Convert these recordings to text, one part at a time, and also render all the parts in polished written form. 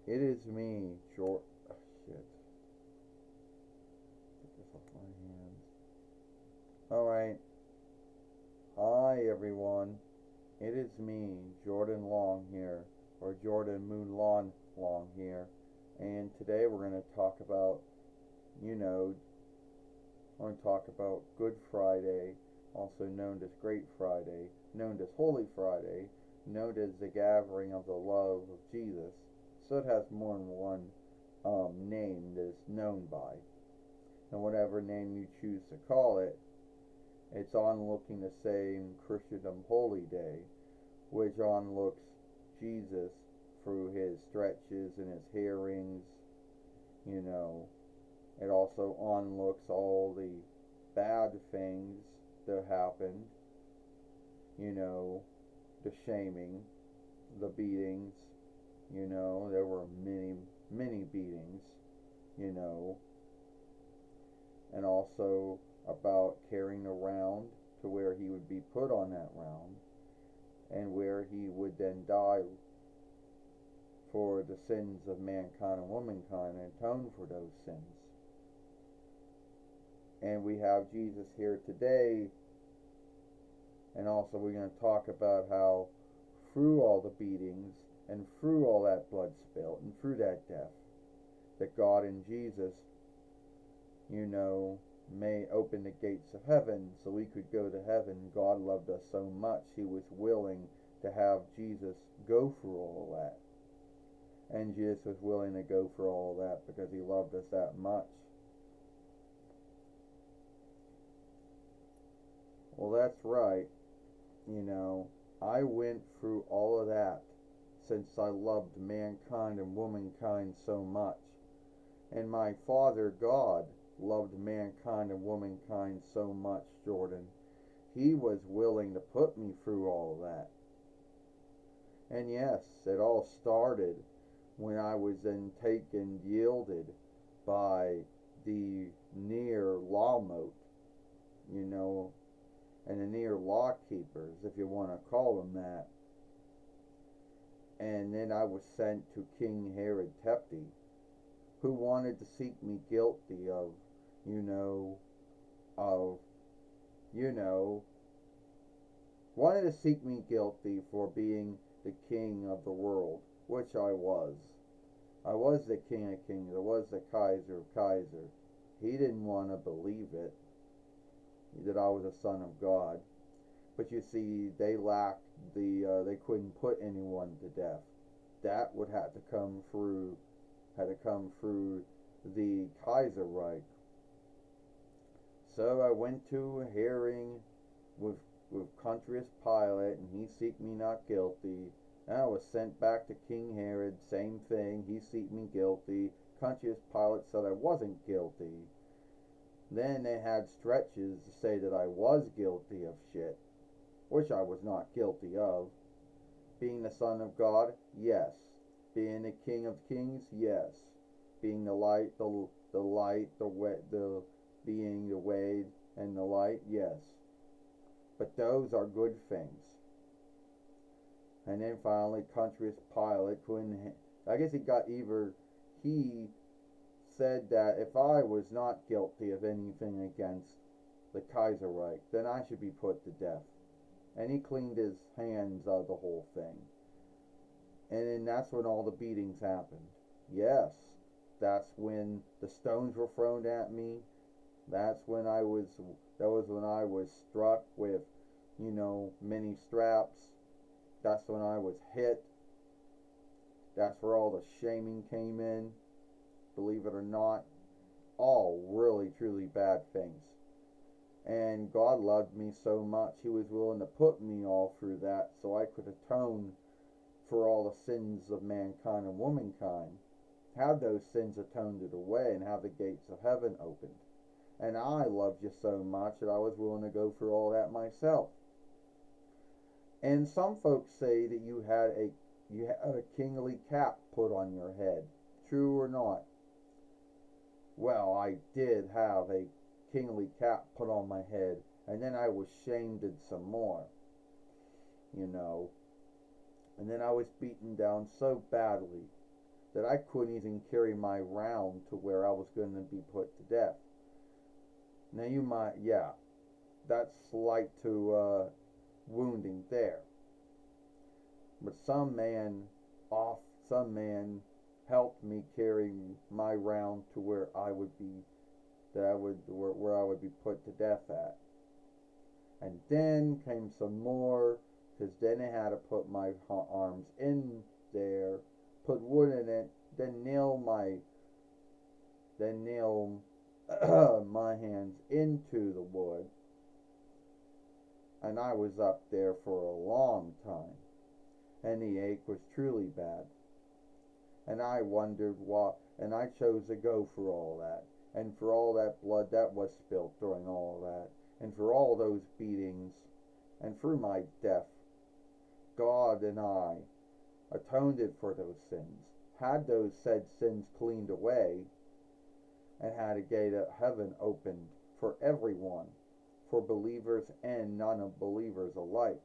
It is me, George. Oh, shit. Get this off my hands. Alright. Hi, everyone. It is me, Jordan Long here, or Jordan Moon Lawn Long here. And today we're going to talk about, you know, we're going to talk about Good Friday, also known as Great Friday, known as Holy Friday, known as the gathering of the love of Jesus. So it has more than one name that it's known by. And whatever name you choose to call it, it's onlooking the same Christendom Holy Day, which onlooks Jesus through his stretches and his hearings. You know, it also onlooks all the bad things that happened. You know, the shaming, the beatings. You know, there were many beatings. You know, and also about carrying around to where he would be put on that round and where he would then die for the sins of mankind and womankind and atone for those sins. And we have Jesus here today, and also we're going to talk about how through all the beatings and through all that blood spilt and through that death, that God and Jesus, you know, may open the gates of heaven so we could go to heaven. God loved us so much, he was willing to have Jesus go through all of that. And Jesus was willing to go through all of that because he loved us that much. Well, that's right. You know, I went through all of that since I loved mankind and womankind so much. And my Father God loved mankind and womankind so much, Jordan. He was willing to put me through all of that. And yes, it all started when I was then taken, yielded by the near law moat, you know, and the near law keepers, if you want to call them that. And then I was sent to King Herod Tepti, who wanted to seek me guilty of, you know, of, you know, wanted to seek me guilty for being the king of the world, which I was. I was the king of kings. I was the Kaiser of Kaiser. He didn't want to believe it, that I was a son of God. But you see, they lacked they couldn't put anyone to death. That would have to come through, the Kaiserreich. So I went to a hearing with Pontius Pilate, and he seeked me not guilty. And I was sent back to King Herod, same thing, he seeked me guilty. Pontius Pilate said I wasn't guilty. Then they had stretches to say that I was guilty of shit, which I was not guilty of. Being the Son of God, yes. Being the King of Kings, yes. Being the light, the light, the way, the being the way and the light, yes. But those are good things. And then finally, Pontius Pilate couldn't. I guess he got either. He said that if I was not guilty of anything against the Kaiserreich, then I should be put to death. And he cleaned his hands of the whole thing. And then that's when all the beatings happened. Yes, that's when the stones were thrown at me. That was when I was struck with, you know, many straps. That's when I was hit. That's where all the shaming came in. Believe it or not, all really truly bad things. And God loved me so much, he was willing to put me all through that so I could atone for all the sins of mankind and womankind, have those sins atoned away, and have the gates of heaven opened. And I loved you so much that I was willing to go through all that myself. And some folks say that you had a kingly cap put on your head. True or not? Well, I did have a kingly cap put on my head, and then I was shamed some more, you know. And then I was beaten down so badly that I couldn't even carry my round to where I was going to be put to death. Now you might, yeah, that's slight to wounding there. But some man helped me carry my round to where I would be, where I would be put to death at. And then came some more, because then they had to put my arms in there, put wood in it, then nail my hands into the wood. And I was up there for a long time, and the ache was truly bad. And I wondered why, and I chose to go for all that, and for all that blood that was spilt during all that, and for all those beatings, and through my death. God and I atoned it for those sins, had those said sins cleaned away, and had a gate of heaven opened for everyone, for believers and non-believers alike.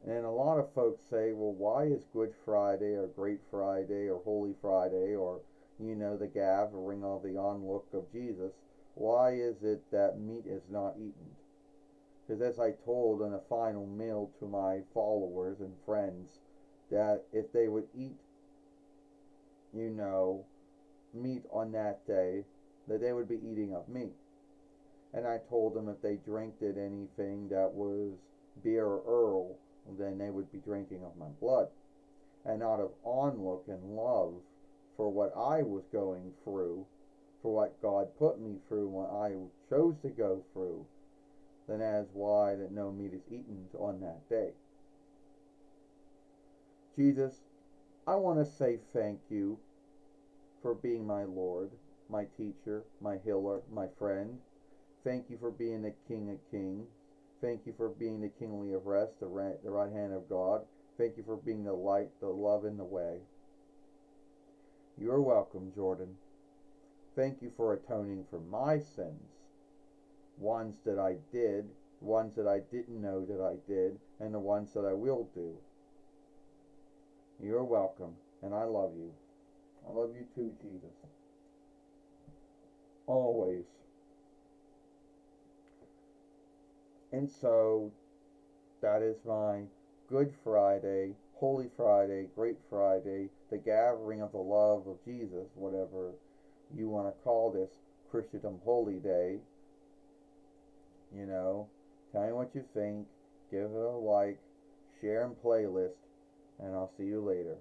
And a lot of folks say, well, why is Good Friday or Great Friday or Holy Friday or, the gathering of the onlook of Jesus, why is it that meat is not eaten? Because as I told in a final meal to my followers and friends, that if they would eat, meat on that day, that they would be eating of me. And I told them if they drank anything that was beer or Earl, then they would be drinking of my blood. And out of onlook and love for what I was going through, for what God put me through when I chose to go through, then that is why that no meat is eaten on that day. Jesus, I want to say thank you for being my Lord, my teacher, my healer, my friend. Thank you for being the King of Kings. Thank you for being the kingly of rest, the right hand of God. Thank you for being the light, the love, and the way. You are welcome, Jordan. Thank you for atoning for my sins. Ones that I did, ones that I didn't know that I did, and the ones that I will do. You're welcome, and I love you. I love you too, Jesus. Always. And so, that is my Good Friday, Holy Friday, Great Friday, the gathering of the love of Jesus, whatever you want to call this Christendom Holy Day. Tell me what you think, give it a like, share and playlist, and I'll see you later.